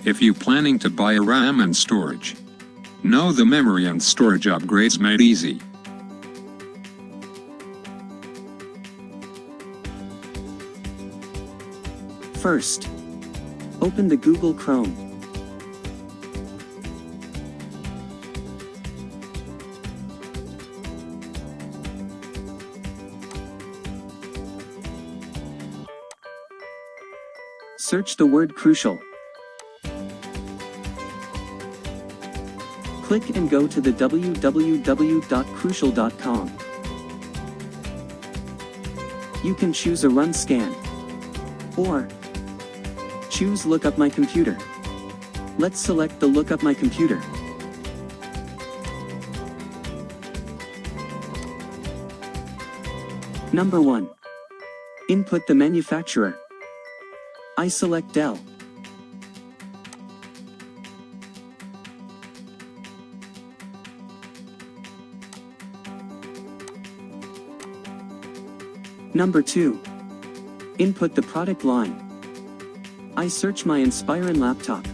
If you planning to buy a RAM and storage, know the memory and storage upgrades made easy. First, open the Google Chrome. Search the word crucial. Click and go to the www.crucial.com. You can choose a run scan, or choose Look Up My Computer. Let's select the Look Up My Computer. Number 1. Input the manufacturer. I select Dell. Number 2. Input the product line. I search my Inspiron laptop.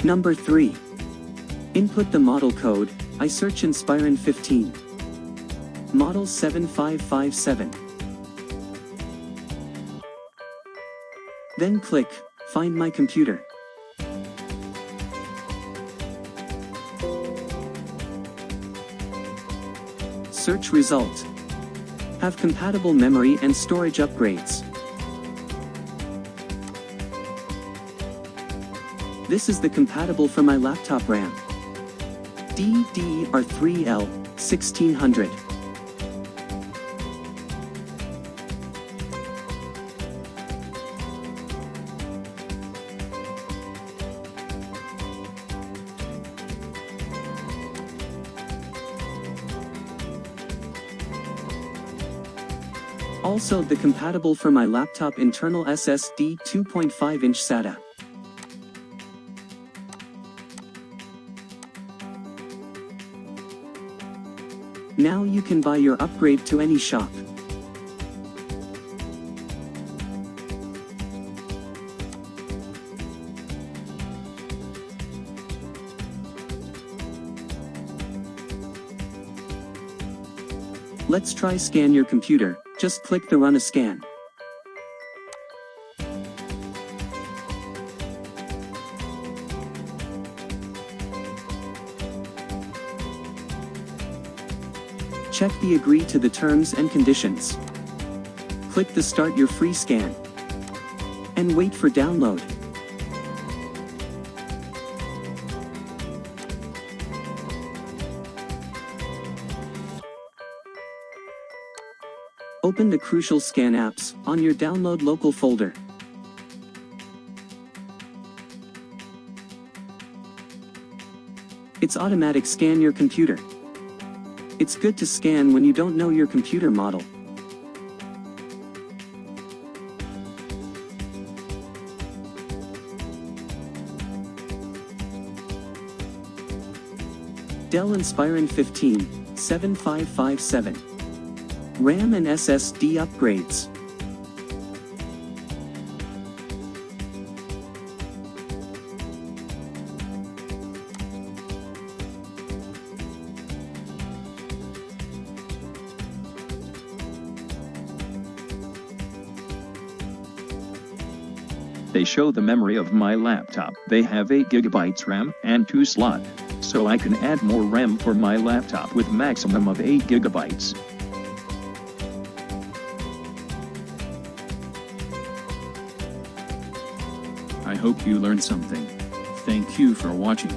Number 3. Input the model code. I search Inspiron 15. Model 7557. Then click Find My Computer. Search result. Have compatible memory and storage upgrades. This is the compatible for my laptop RAM. DDR3L 1600. Also the compatible for my laptop internal SSD 2.5-inch SATA. Now you can buy your upgrade to any shop. Let's try scan your computer. Just click the Run a Scan. Check the Agree to the terms and conditions. Click the Start Your Free Scan. And wait for download. Open the Crucial Scan apps on your Download Local folder. It's automatic scan your computer. It's good to scan when you don't know your computer model. Dell Inspiron 15, 7557. RAM and SSD upgrades. They show the memory of my laptop. They have 8 GB RAM and 2 slot. So I can add more RAM for my laptop with maximum of 8 GB. I hope you learned something. Thank you for watching.